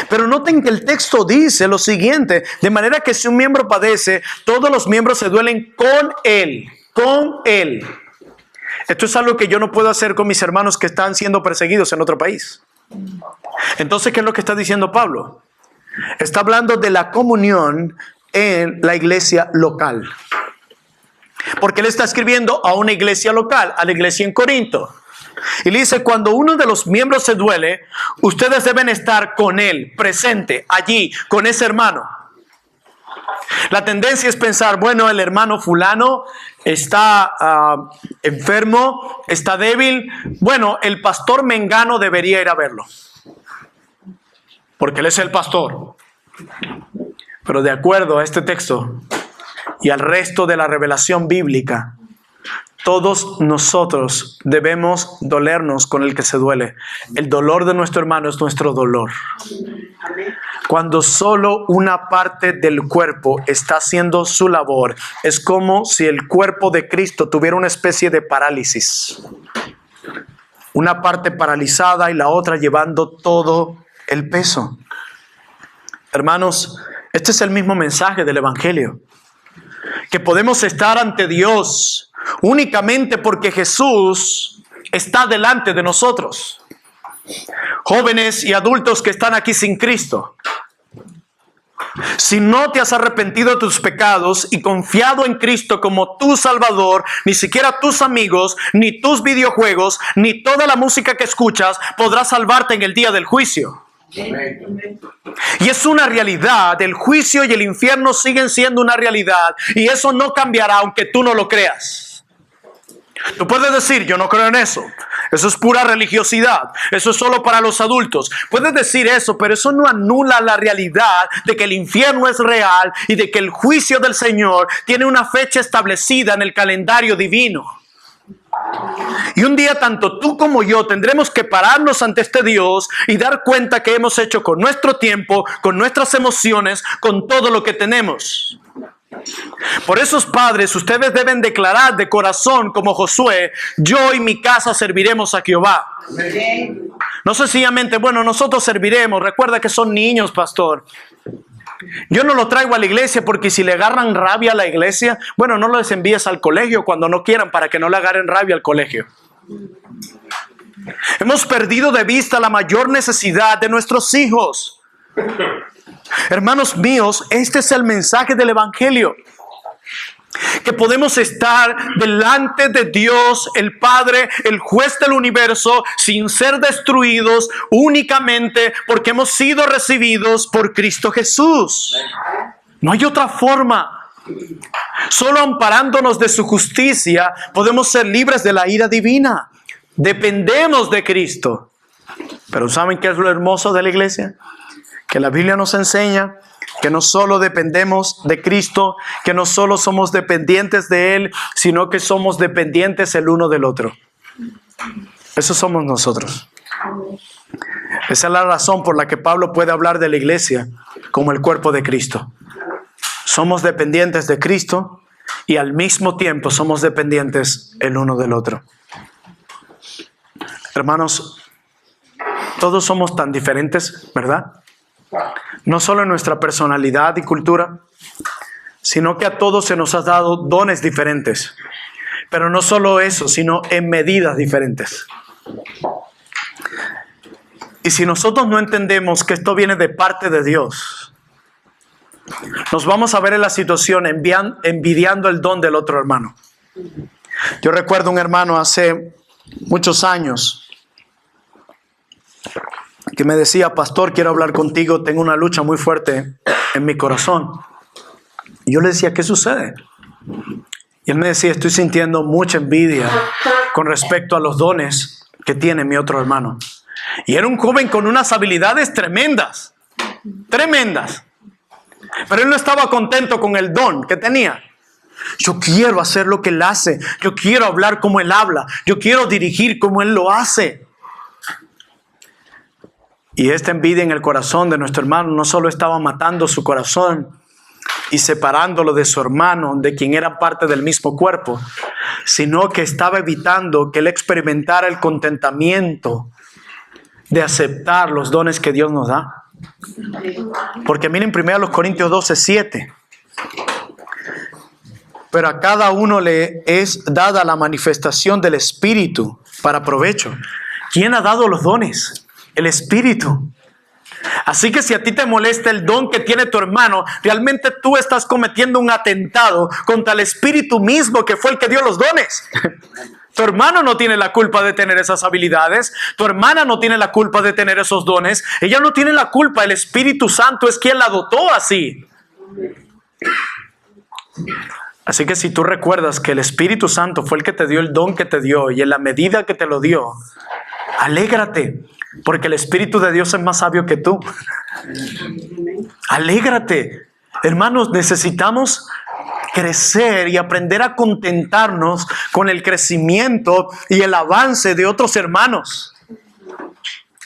A: Pero noten que el texto dice lo siguiente, de manera que si un miembro padece, todos los miembros se duelen con él, con él. Esto es algo que yo no puedo hacer con mis hermanos que están siendo perseguidos en otro país. Entonces, ¿qué es lo que está diciendo Pablo? Está hablando de la comunión en la iglesia local. Porque él está escribiendo a una iglesia local, a la iglesia en Corinto. Y le dice, cuando uno de los miembros se duele, ustedes deben estar con él, presente, allí, con ese hermano. La tendencia es pensar, bueno, el hermano fulano está enfermo, está débil. Bueno, el pastor mengano debería ir a verlo, porque él es el pastor. Pero de acuerdo a este texto y al resto de la revelación bíblica, todos nosotros debemos dolernos con el que se duele. El dolor de nuestro hermano es nuestro dolor. Cuando solo una parte del cuerpo está haciendo su labor, es como si el cuerpo de Cristo tuviera una especie de parálisis. Una parte paralizada y la otra llevando todo el peso. Hermanos, este es el mismo mensaje del Evangelio. Que podemos estar ante Dios únicamente porque Jesús está delante de nosotros. Jóvenes y adultos que están aquí sin Cristo, si no te has arrepentido de tus pecados y confiado en Cristo como tu Salvador, ni siquiera tus amigos, ni tus videojuegos, ni toda la música que escuchas podrá salvarte en el día del juicio. Y es una realidad. El juicio y el infierno siguen siendo una realidad, y eso no cambiará aunque tú no lo creas. Tú puedes decir, yo no creo en eso. Eso es pura religiosidad. Eso es solo para los adultos. Puedes decir eso, pero eso no anula la realidad de que el infierno es real y de que el juicio del Señor tiene una fecha establecida en el calendario divino. Y un día tanto tú como yo tendremos que pararnos ante este Dios y dar cuenta que hemos hecho con nuestro tiempo, con nuestras emociones, con todo lo que tenemos. Por eso, padres, ustedes deben declarar de corazón como Josué: yo y mi casa serviremos a Jehová. No sencillamente, bueno, nosotros serviremos. Recuerda que son niños, pastor. Yo no lo traigo a la iglesia porque si le agarran rabia a la iglesia, bueno, no los envíes al colegio cuando no quieran, para que no le agarren rabia al colegio. Hemos perdido de vista la mayor necesidad de nuestros hijos. Hermanos míos, este es el mensaje del Evangelio. Que podemos estar delante de Dios, el Padre, el juez del universo, sin ser destruidos, únicamente porque hemos sido recibidos por Cristo Jesús. No hay otra forma. Solo amparándonos de su justicia podemos ser libres de la ira divina. Dependemos de Cristo. Pero ¿saben qué es lo hermoso de la iglesia? Que la Biblia nos enseña que no solo dependemos de Cristo, que no solo somos dependientes de Él, sino que somos dependientes el uno del otro. Eso somos nosotros. Esa es la razón por la que Pablo puede hablar de la iglesia como el cuerpo de Cristo. Somos dependientes de Cristo y al mismo tiempo somos dependientes el uno del otro. Hermanos, todos somos tan diferentes, ¿verdad? No solo en nuestra personalidad y cultura, sino que a todos se nos ha dado dones diferentes. Pero no solo eso, sino en medidas diferentes. Y si nosotros no entendemos que esto viene de parte de Dios, nos vamos a ver en la situación envidiando el don del otro hermano. Yo recuerdo un hermano hace muchos años que me decía: pastor, quiero hablar contigo, tengo una lucha muy fuerte en mi corazón. Y yo le decía: ¿qué sucede? Y él me decía: estoy sintiendo mucha envidia con respecto a los dones que tiene mi otro hermano. Y era un joven con unas habilidades tremendas, tremendas. Pero él no estaba contento con el don que tenía. Yo quiero hacer lo que él hace, yo quiero hablar como él habla, yo quiero dirigir como él lo hace. Y esta envidia en el corazón de nuestro hermano no solo estaba matando su corazón y separándolo de su hermano, de quien era parte del mismo cuerpo, sino que estaba evitando que él experimentara el contentamiento de aceptar los dones que Dios nos da. Porque miren 1 Corintios 12:7. Pero a cada uno le es dada la manifestación del Espíritu para provecho. ¿Quién ha dado los dones? El Espíritu. Así que si a ti te molesta el don que tiene tu hermano, realmente tú estás cometiendo un atentado contra el Espíritu mismo, que fue el que dio los dones. Tu hermano no tiene la culpa de tener esas habilidades. Tu hermana no tiene la culpa de tener esos dones. Ella no tiene la culpa. El Espíritu Santo es quien la dotó así. Así que si tú recuerdas que el Espíritu Santo fue el que te dio el don que te dio y en la medida que te lo dio, alégrate, porque el Espíritu de Dios es más sabio que tú. Alégrate. Hermanos, necesitamos crecer y aprender a contentarnos con el crecimiento y el avance de otros hermanos.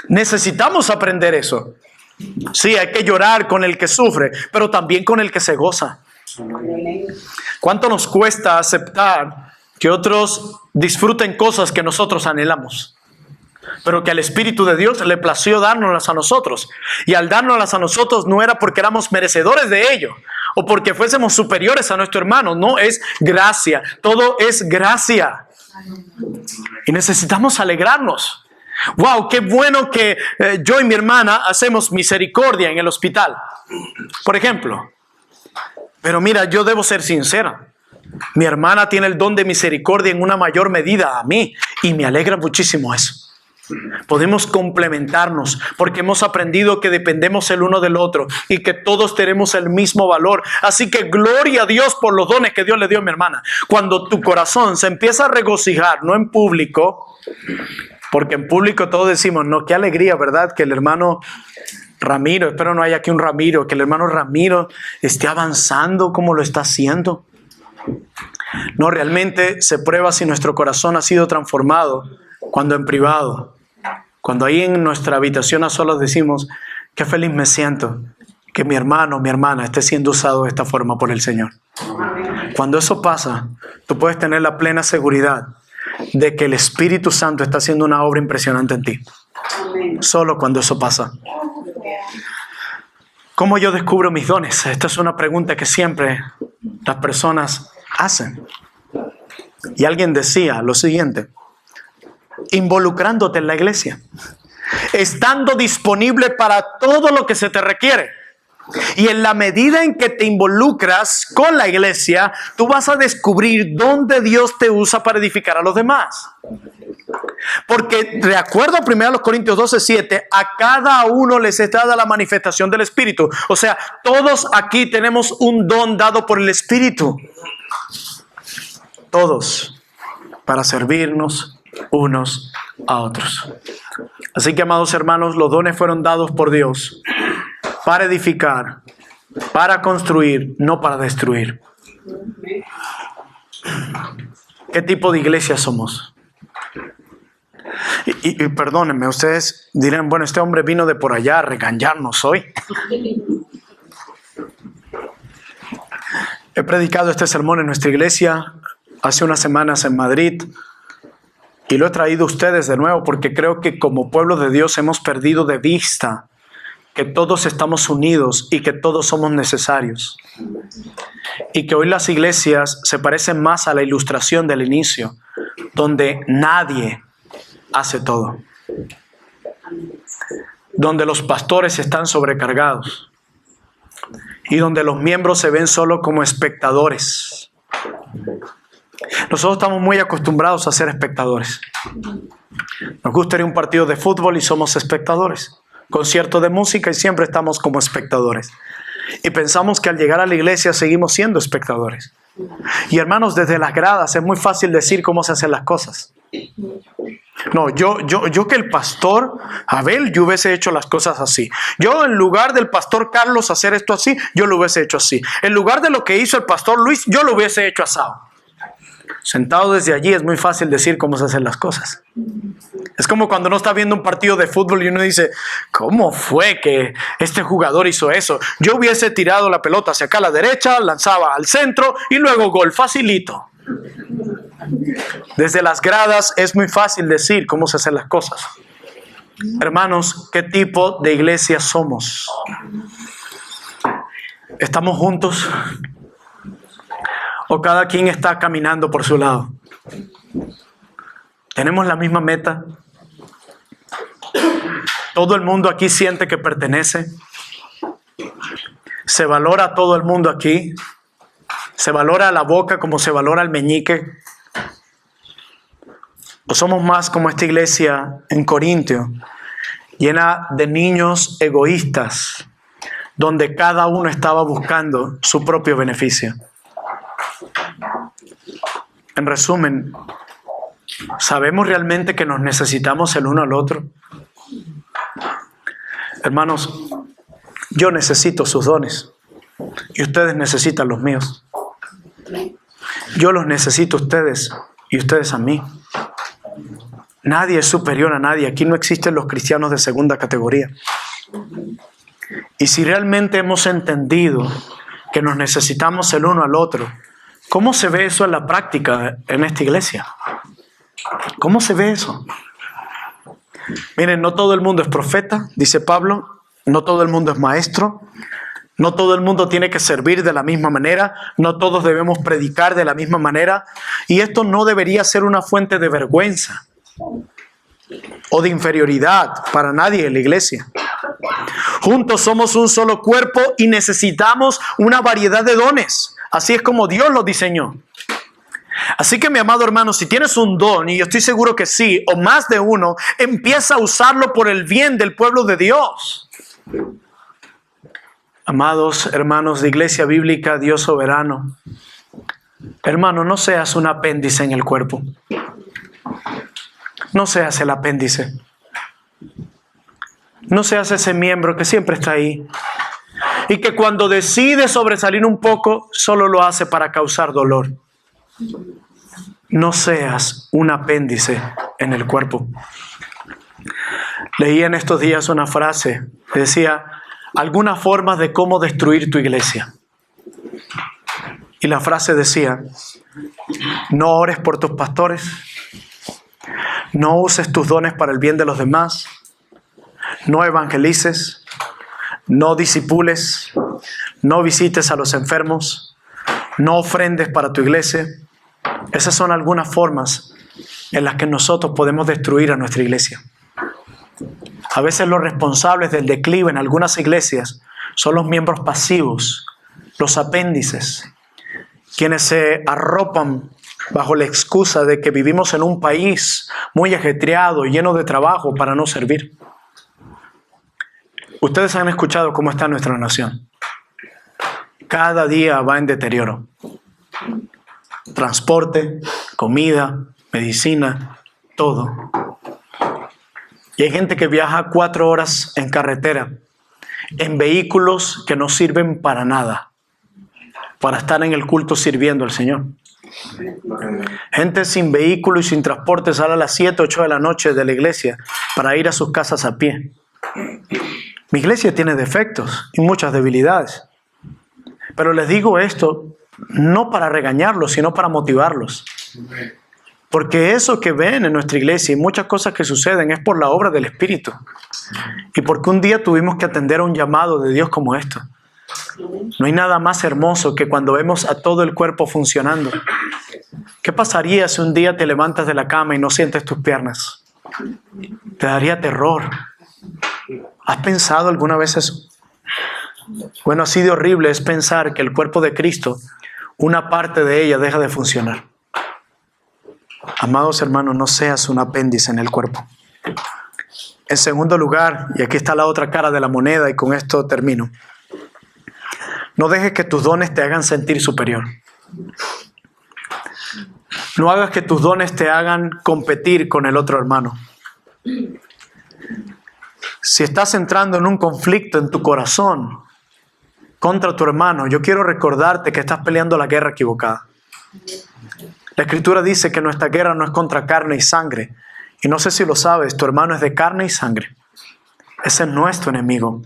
A: Necesitamos aprender eso. Sí, hay que llorar con el que sufre, pero también con el que se goza. ¿Cuánto nos cuesta aceptar que otros disfruten cosas que nosotros anhelamos? Pero que al Espíritu de Dios le plació dárnoslas a nosotros. Y al dárnoslas a nosotros no era porque éramos merecedores de ello o porque fuésemos superiores a nuestro hermano. No, es gracia. Todo es gracia. Y necesitamos alegrarnos. Wow, qué bueno que yo y mi hermana hacemos misericordia en el hospital, por ejemplo. Pero mira, yo debo ser sincera. Mi hermana tiene el don de misericordia en una mayor medida a mí y me alegra muchísimo eso. Podemos complementarnos porque hemos aprendido que dependemos el uno del otro y que todos tenemos el mismo valor. Así que gloria a Dios por los dones que Dios le dio a mi hermana. Cuando tu corazón se empieza a regocijar, no en público, porque en público todos decimos, no, qué alegría, ¿verdad? Que el hermano Ramiro, espero no haya aquí un Ramiro, que el hermano Ramiro esté avanzando como lo está haciendo. No, realmente se prueba si nuestro corazón ha sido transformado cuando en privado, cuando ahí en nuestra habitación a solas decimos, qué feliz me siento que mi hermano, mi hermana esté siendo usado de esta forma por el Señor. Cuando eso pasa, tú puedes tener la plena seguridad de que el Espíritu Santo está haciendo una obra impresionante en ti. Solo cuando eso pasa. ¿Cómo yo descubro mis dones? Esta es una pregunta que siempre las personas hacen. Y alguien decía lo siguiente: involucrándote en la iglesia, estando disponible para todo lo que se te requiere. Y en la medida en que te involucras con la iglesia, tú vas a descubrir dónde Dios te usa para edificar a los demás. Porque de acuerdo a 1 Corintios 12:7, a cada uno les está dada la manifestación del Espíritu. O sea, todos aquí tenemos un don dado por el Espíritu. Todos, para servirnos unos a otros. Así que, amados hermanos, los dones fueron dados por Dios para edificar, para construir, no para destruir. ¿Qué tipo de iglesia somos? Y perdónenme, ustedes dirán, bueno, este hombre vino de por allá a regañarnos hoy. He predicado este sermón en nuestra iglesia hace unas semanas en Madrid y lo he traído a ustedes de nuevo porque creo que como pueblo de Dios hemos perdido de vista que todos estamos unidos y que todos somos necesarios. Y que hoy las iglesias se parecen más a la ilustración del inicio, donde nadie hace todo. Donde los pastores están sobrecargados. Y donde los miembros se ven solo como espectadores. Nosotros estamos muy acostumbrados a ser espectadores. Nos gusta ir a un partido de fútbol y somos espectadores. Concierto de música y siempre estamos como espectadores. Y pensamos que al llegar a la iglesia seguimos siendo espectadores. Y hermanos, desde las gradas es muy fácil decir cómo se hacen las cosas. No, yo que el pastor Abel, yo hubiese hecho las cosas así. Yo en lugar del pastor Carlos hacer esto así, yo lo hubiese hecho así. En lugar de lo que hizo el pastor Luis, yo lo hubiese hecho asado. Sentado desde allí es muy fácil decir cómo se hacen las cosas. Es como cuando uno está viendo un partido de fútbol y uno dice, ¿cómo fue que este jugador hizo eso? Yo hubiese tirado la pelota hacia acá a la derecha, lanzaba al centro y luego gol, facilito. Desde las gradas es muy fácil decir cómo se hacen las cosas. Hermanos, ¿qué tipo de iglesia somos? ¿Estamos juntos? ¿O cada quien está caminando por su lado? ¿Tenemos la misma meta? ¿Todo el mundo aquí siente que pertenece? ¿Se valora a todo el mundo aquí? ¿Se valora a la boca como se valora al meñique? ¿O somos más como esta iglesia en Corintio, llena de niños egoístas, donde cada uno estaba buscando su propio beneficio. En resumen, ¿sabemos realmente que nos necesitamos el uno al otro? Hermanos, yo necesito sus dones y ustedes necesitan los míos. Yo los necesito a ustedes y ustedes a mí. Nadie es superior a nadie. Aquí no existen los cristianos de segunda categoría. Y si realmente hemos entendido que nos necesitamos el uno al otro, ¿cómo se ve eso en la práctica en esta iglesia? ¿Cómo se ve eso? Miren, no todo el mundo es profeta, dice Pablo. No todo el mundo es maestro. No todo el mundo tiene que servir de la misma manera. No todos debemos predicar de la misma manera. Y esto no debería ser una fuente de vergüenza o de inferioridad para nadie en la iglesia. Juntos somos un solo cuerpo y necesitamos una variedad de dones. Así es como Dios lo diseñó. Así que, mi amado hermano, si tienes un don, y yo estoy seguro que sí, o más de uno, empieza a usarlo por el bien del pueblo de Dios. Amados hermanos de Iglesia Bíblica, Dios soberano, hermano, no seas un apéndice en el cuerpo. No seas el apéndice. No seas ese miembro que siempre está ahí y que cuando decide sobresalir un poco, solo lo hace para causar dolor. No seas un apéndice en el cuerpo. Leí en estos días una frase que decía: algunas formas de cómo destruir tu iglesia. Y la frase decía: no ores por tus pastores, no uses tus dones para el bien de los demás, no evangelices, no discipules, no visites a los enfermos, no ofrendes para tu iglesia. Esas son algunas formas en las que nosotros podemos destruir a nuestra iglesia. A veces los responsables del declive en algunas iglesias son los miembros pasivos, los apéndices, quienes se arropan bajo la excusa de que vivimos en un país muy ajetreado, lleno de trabajo para no servir. Ustedes han escuchado cómo está nuestra nación. Cada día va en deterioro. Transporte, comida, medicina, todo. Y hay gente que viaja 4 horas en carretera, en vehículos que no sirven para nada, para estar en el culto sirviendo al Señor. Gente sin vehículo y sin transporte sale a las 7, 8 de la noche de la iglesia para ir a sus casas a pie. Mi iglesia tiene defectos y muchas debilidades. Pero les digo esto no para regañarlos, sino para motivarlos. Porque eso que ven en nuestra iglesia y muchas cosas que suceden es por la obra del Espíritu. Y porque un día tuvimos que atender a un llamado de Dios como esto. No hay nada más hermoso que cuando vemos a todo el cuerpo funcionando. ¿Qué pasaría si un día te levantas de la cama y no sientes tus piernas? Te daría terror. ¿Has pensado alguna vez eso? Bueno, así de horrible es pensar que el cuerpo de Cristo, una parte de ella deja de funcionar. Amados hermanos, no seas un apéndice en el cuerpo. En segundo lugar, y aquí está la otra cara de la moneda y con esto termino, no dejes que tus dones te hagan sentir superior. No hagas que tus dones te hagan competir con el otro hermano. Si estás entrando en un conflicto en tu corazón contra tu hermano, yo quiero recordarte que estás peleando la guerra equivocada. La Escritura dice que nuestra guerra no es contra carne y sangre. Y no sé si lo sabes, tu hermano es de carne y sangre. Ese es nuestro enemigo.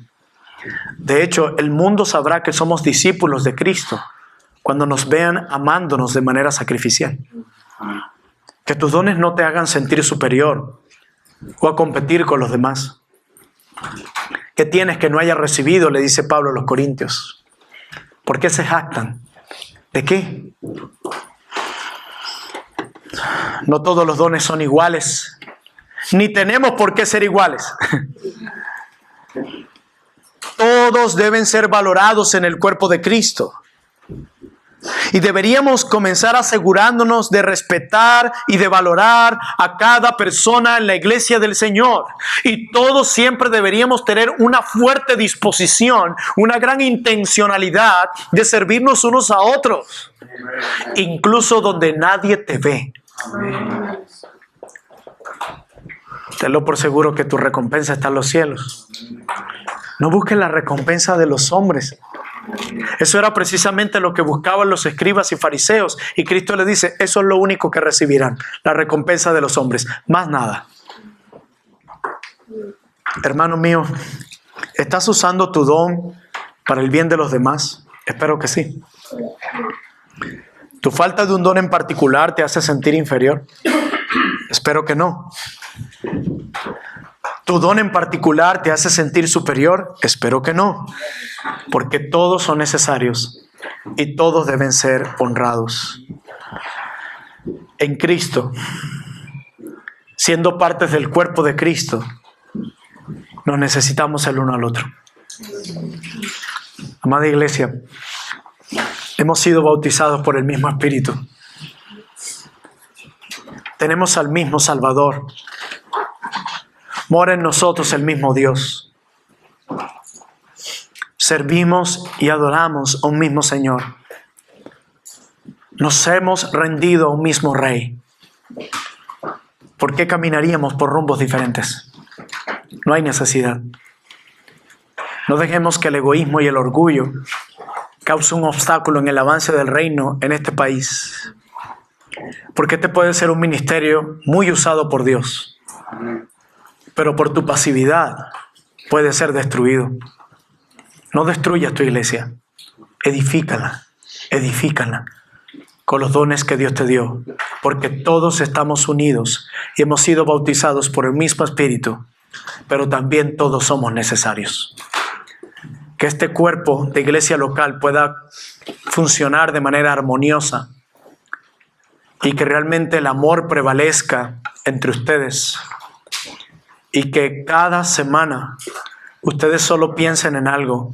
A: De hecho, el mundo sabrá que somos discípulos de Cristo cuando nos vean amándonos de manera sacrificial. Que tus dones no te hagan sentir superior o a competir con los demás. ¿Qué tienes que no hayas recibido?, le dice Pablo a los Corintios. ¿Por qué se jactan? ¿De qué? No todos los dones son iguales, ni tenemos por qué ser iguales. Todos deben ser valorados en el cuerpo de Cristo. Y deberíamos comenzar asegurándonos de respetar y de valorar a cada persona en la iglesia del Señor. Y todos siempre deberíamos tener una fuerte disposición, una gran intencionalidad de servirnos unos a otros, incluso donde nadie te ve. Tenlo por seguro que tu recompensa está en los cielos. No busques la recompensa de los hombres. Eso era precisamente lo que buscaban los escribas y fariseos. Y Cristo le dice, eso es lo único que recibirán, la recompensa de los hombres, más nada. Hermano mío, ¿estás usando tu don para el bien de los demás? Espero que sí. ¿Tu falta de un don en particular te hace sentir inferior? Espero que no. ¿Tu don en particular te hace sentir superior? Espero que no, porque todos son necesarios y todos deben ser honrados. En Cristo, siendo partes del cuerpo de Cristo, nos necesitamos el uno al otro. Amada iglesia, hemos sido bautizados por el mismo Espíritu. Tenemos al mismo Salvador. Mora en nosotros el mismo Dios. Servimos y adoramos a un mismo Señor. Nos hemos rendido a un mismo Rey. ¿Por qué caminaríamos por rumbos diferentes? No hay necesidad. No dejemos que el egoísmo y el orgullo cause un obstáculo en el avance del reino en este país. Porque este puede ser un ministerio muy usado por Dios. Pero por tu pasividad puede ser destruido. No destruyas tu iglesia. Edifícala. Edifícala con los dones que Dios te dio. Porque todos estamos unidos y hemos sido bautizados por el mismo Espíritu. Pero también todos somos necesarios. Que este cuerpo de iglesia local pueda funcionar de manera armoniosa. Y que realmente el amor prevalezca entre ustedes. Y que cada semana ustedes solo piensen en algo.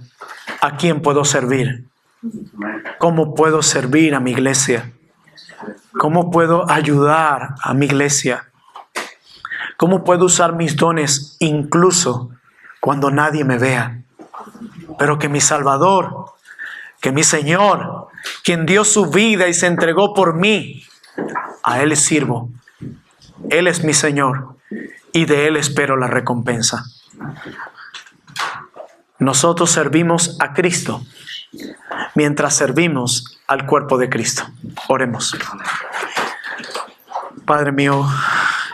A: ¿A quién puedo servir? ¿Cómo puedo servir a mi iglesia? ¿Cómo puedo ayudar a mi iglesia? ¿Cómo puedo usar mis dones incluso cuando nadie me vea? Pero que mi Salvador, que mi Señor, quien dio su vida y se entregó por mí, a Él sirvo. Él es mi Señor. Y de Él espero la recompensa. Nosotros servimos a Cristo mientras servimos al cuerpo de Cristo. Oremos. Padre mío,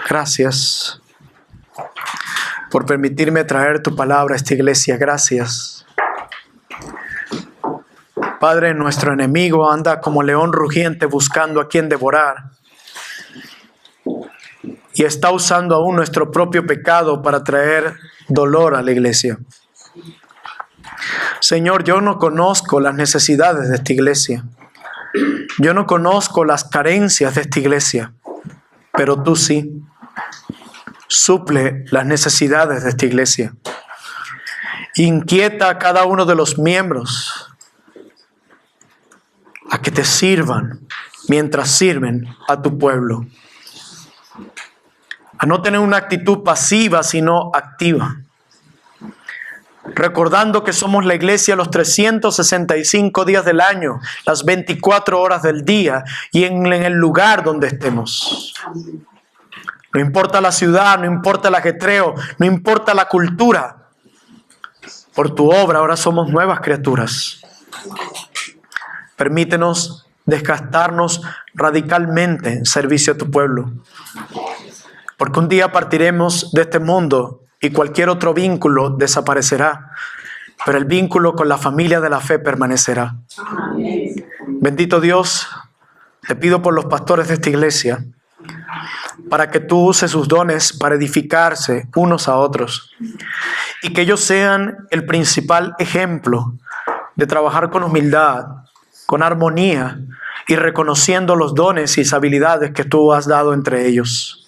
A: gracias por permitirme traer tu palabra a esta iglesia. Gracias. Padre, nuestro enemigo anda como león rugiente buscando a quien devorar. Y está usando aún nuestro propio pecado para traer dolor a la iglesia. Señor, yo no conozco las necesidades de esta iglesia. Yo no conozco las carencias de esta iglesia. Pero tú sí. Suple las necesidades de esta iglesia. Inquieta a cada uno de los miembros a que te sirvan mientras sirven a tu pueblo. A no tener una actitud pasiva, sino activa. Recordando que somos la iglesia los 365 días del año, las 24 horas del día y en el lugar donde estemos. No importa la ciudad, no importa el ajetreo, no importa la cultura. Por tu obra ahora somos nuevas criaturas. Permítenos desgastarnos radicalmente en servicio a tu pueblo. Porque un día partiremos de este mundo y cualquier otro vínculo desaparecerá, pero el vínculo con la familia de la fe permanecerá. Amén. Bendito Dios, te pido por los pastores de esta iglesia, para que tú uses sus dones para edificarse unos a otros, y que ellos sean el principal ejemplo de trabajar con humildad, con armonía, y reconociendo los dones y habilidades que tú has dado entre ellos.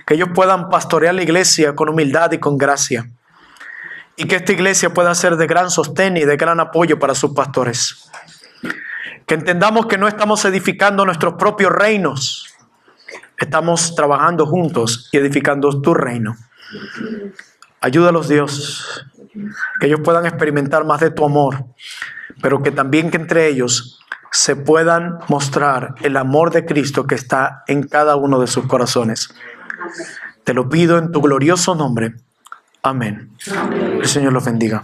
A: Que ellos puedan pastorear la iglesia con humildad y con gracia. Y que esta iglesia pueda ser de gran sostén y de gran apoyo para sus pastores. Que entendamos que no estamos edificando nuestros propios reinos. Estamos trabajando juntos y edificando tu reino. Ayúdalos, Dios, que ellos puedan experimentar más de tu amor, pero que también que entre ellos se puedan mostrar el amor de Cristo que está en cada uno de sus corazones. Te lo pido en tu glorioso nombre. Amén. El Señor los bendiga.